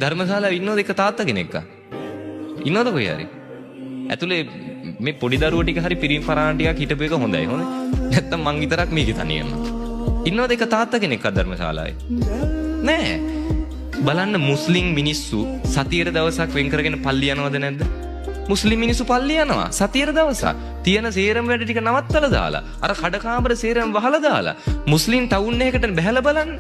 ධර්මශාලාවේ ඉන්නවද එක තාත්තා කෙනෙක්? ඉන්නවද කොහේ හරි? ඇතුලේ මේ පොඩි දරුවෝ ටික හරි පිරිමි පරාණ ටිකක් හිටපු එක හොඳයි. හොඳයි. නැත්තම් මං විතරක් මේකේ තනියම. ඉන්නවද එක තාත්තා කෙනෙක් ධර්මශාලාවේ? නෑ. බලන්න මුස්ලිම් මිනිස්සු සතියේ දවසක් වෙන් කරගෙන පල්ලි යනවද නැද්ද? මුස්ලිම් මිනිස්සු පල්ලි යනවා සතියේ දවසක්. තියෙන සේරම වැඩ ටික නවත්තලා දාලා අර කඩකාමර සේරම වහලා දාලා මුස්ලිම් ටවුන් එකකට බහැලා බලන්න.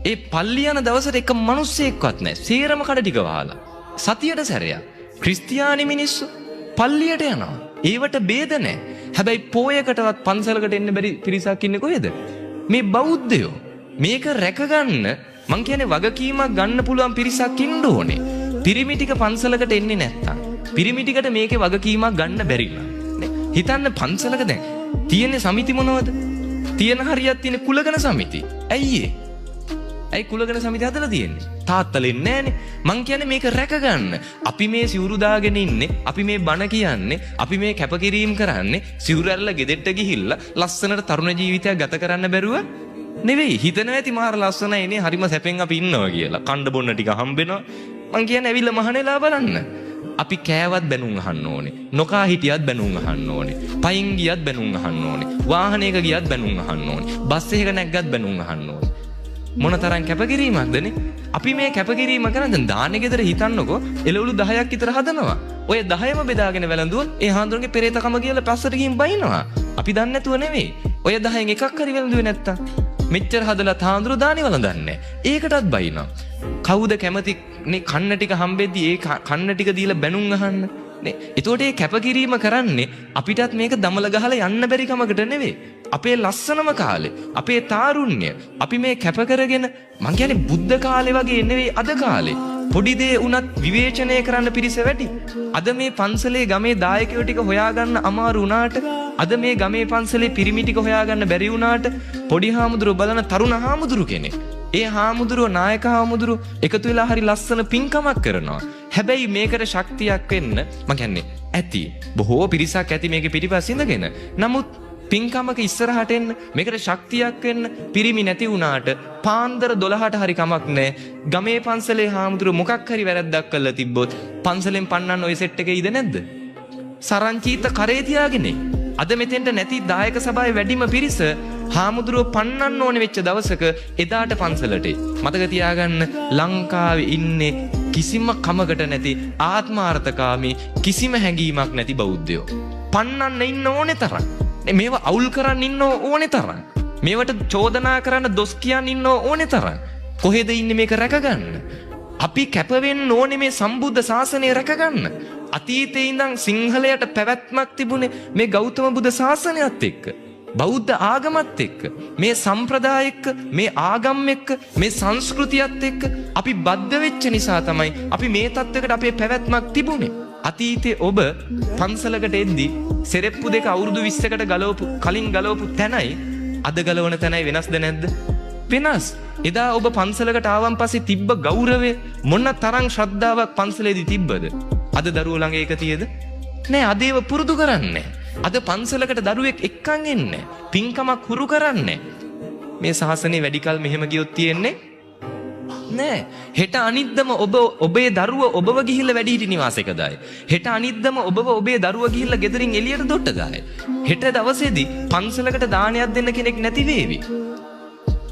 ඒ පල්ලි යන දවසට එක මිනිස්සෙක්වත් නැහැ. සේරම කඩ ටික වහලා. සතියට සැරයක්. ක්‍රිස්තියානි මිනිස්සු පල්ලියට යනවා. ඒවට ભેද නැහැ. හැබැයි පෝයකටවත් පන්සලකට එන්න බැරි පිරිසක් ඉන්නේ කොහෙද? මේ බෞද්ධයෝ. මේක රැකගන්න මං කියන්නේ වගකීමක් ගන්න පුළුවන් පිරිසක් ඉන්න ඕනේ. පිරිමි ටික පන්සලකට එන්නේ නැත්තම්. පිරිමි ටිකට මේකේ වගකීමක් ගන්න බැරිලා. හිතන්න පන්සලක දැන් තියෙන සමිති මොනවද? තියෙන හරියක් තියෙන කුලගණ සමිති. ඇයි ඒ? ඇයි කුලගණ සමිති හදලා තියෙන්නේ? තාත්තලෙන්නේ නැහනේ. මං කියන්නේ මේක රැකගන්න. අපි මේ සිවුරු දාගෙන ඉන්නේ, අපි මේ බණ කියන්නේ, අපි මේ කැපකිරීම කරන්නේ සිවුරු ඇරලා ගෙදෙට්ට ගිහිල්ලා ලස්සනට තරුණ ජීවිතයක් ගත කරන්න බැරුව නෙවෙයි. හිතනවා ඇති මාර ලස්සනයි නේ, හරිම සැපෙන් අපි ඉන්නවා කියලා. කණ්ඩ බොන්න ටික හම්බෙනවා. මං කියන්නේ ඇවිල්ලා මහණෙලා බලන්න. අපි කෑවත් බැනුම් අහන්න ඕනේ. නොකා හිටියත් බැනුම් අහන්න ඕනේ. පයින් ගියත් බැනුම් අහන්න ඕනේ. වාහනයක ගියත් බැනුම් අහන්න ඕනේ. බස් එකක නැග්ගත් බැනුම් අහන්න ඕනේ. මොනතරම් කැපකිරීමක්දනේ? අපි මේ කැපකිරීම කරන දැන් දාන්නේ ගෙදර හිතන්නකෝ එළවලු 10ක් විතර හදනවා. ඔය 10ම බෙදාගෙන වැළඳුවොත් ඒ හාමුදුරන්ගේ පෙරේතකම කියලා පස්සට ගිහින් බයිනවා. අපි දන්නේ නැතුව නෙවෙයි. ඔය 10න් එකක් හරි වැළඳුවේ නැත්තම් මෙච්චර හදලා හාමුදුරු දානි වළඳන්නේ. ඒකටත් බයිනවා. කවුද කැමති නේ කන්න ටික හම්බෙද්දි ඒ කන්න ටික දීලා බැනුම් අහන්න නේ? එතකොට මේ කැපකිරීම කරන්නේ අපිටත් මේක දමල ගහලා යන්න බැරි කමකට නෙවෙයි. අපේ ලස්සනම කාලේ, අපේ තාරුණ්‍ය, අපි මේ කැප කරගෙන මං කියන්නේ බුද්ධ කාලේ වගේ නෙවෙයි අද කාලේ. පොඩි දේ වුණත් විවේචනය කරන්න පිරිස වැඩි. අද මේ පන්සලේ ගමේ දායකයෝ ටික හොයාගන්න අමාරු වුණාට, අද මේ ගමේ පන්සලේ පිරිමි ටික හොයාගන්න බැරි වුණාට, පොඩි හාමුදුරුවෝ බලන තරුණ හාමුදුරු කෙනෙක්. ඒ හාමුදුරුවෝ නායක හාමුදුරුවෝ එකතු වෙලා හරි ලස්සන පින්කමක් කරනවා. හැබැයි මේකට ශක්තියක් වෙන්න මං කියන්නේ ඇති. බොහෝ පිරිසක් ඇති මේකේ පිටිපස්ස ඉඳගෙන. නමුත් පින්කමක ඉස්සරහට එන්න මේකට ශක්තියක් වෙන්න පිරිමි නැති වුණාට පාන්දර 12ට හරි කමක් නැහැ. ගමේ පන්සලේ හාමුදුරුවෝ මොකක් හරි වැරද්දක් කළා තිබ්බොත් පන්සලෙන් පන්නන්න ওই සෙට් එකේ ඉද නැද්ද? සරංචීත කරේ තියාගෙනේ. අද මෙතෙන්ට නැති දායක සභාවේ වැඩිම පිරිස හාමුදුරුවෝ පන්නන්න ඕනේ වෙච්ච දවසක එදාට පන්සලට. මතක තියාගන්න ලංකාවේ ඉන්නේ කිසිම කමකට නැති ආත්මාර්ථකාමී කිසිම හැඟීමක් නැති බෞද්ධයෝ. පන්නන්න ඉන්න ඕනේ තරම්. මේවා අවුල් කරන්න ඉන්න ඕනේ තරම්. මේවට චෝදනා කරන්න දොස් කියන්න ඉන්න ඕනේ තරම්. කොහෙද ඉන්නේ මේක රැකගන්න? අපි කැප වෙන්න ඕනේ මේ සම්බුද්ධ ශාසනය රැකගන්න. අතීතේ ඉඳන් සිංහලයට පැවැත්මක් තිබුණේ මේ ගෞතම බුදු ශාසනයත් එක්ක. බෞද්ධ ආගමත් එක්ක, මේ සම්ප්‍රදාය එක්ක, මේ ආගම් එක්ක, මේ සංස්කෘතියත් එක්ක අපි බද්ධ වෙච්ච නිසා තමයි අපි මේ තත්ත්වයකට අපේ පැවැත්මක් තිබුණේ. අතීතේ ඔබ පන්සලකට එද්දි සෙරෙප්පු දෙක අවුරුදු 20කට කලින් ගලවපු තැනයි අද ගලවන තැනයි වෙනස්ද නැද්ද? වෙනස්. එදා ඔබ පන්සලකට ආවන් පස්සේ තිබ්බ ගෞරවය මොන තරම් ශ්‍රද්ධාවක් පන්සලේදී තිබ්බද? අද දරුවෝ ළඟ ඒක තියද? නෑ. අද ඒව පුරුදු කරන්නේ. අද පන්සලකට දරුවෙක් එක්කන් එන්නේ. පින්කමක් හුරු කරන්නේ. මේ ශාසනය වැඩි කල මෙහෙම ගියොත් තියෙන්නේ නෑ. හෙට අනිද්දම ඔබේ දරුව ඔබව ගිහිල්ලා වැඩිහිටි නිවාසයක දායි. හෙට අනිද්දම ඔබේ දරුව ගිහිල්ලා ගෙදරින් එළියට දොට්ට දායි. හෙට දවසේදී පන්සලකට දානයක් දෙන්න කෙනෙක් නැති වේවි.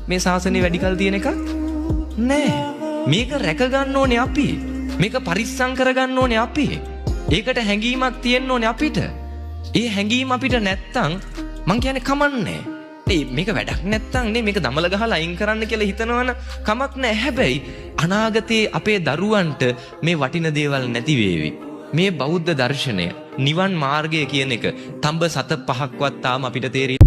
මේ ශාසනය වැඩි කල තියෙන එක නෑ. මේක රැක ගන්න ඕනේ අපි. මේක පරිස්සම් කර ගන්න ඕනේ අපි. ඒකට හැඟීමක් තියෙන්න ඕනේ අපිට. ඒ හැඟීම අපිට නැත්තම් මං කියන්නේ කමන්නේ. මේක වැඩක් නැත්තම් නේ මේක දමල ගහලා අයින් කරන්න කියලා හිතනවනම් කමක් නැහැ. හැබැයි අනාගතයේ අපේ දරුවන්ට මේ වටින දේවල් නැති වේවි. මේ බෞද්ධ දර්ශනය, නිවන් මාර්ගය කියන එක තඹ සත පහක්වත් තාම අපිට තේරිලා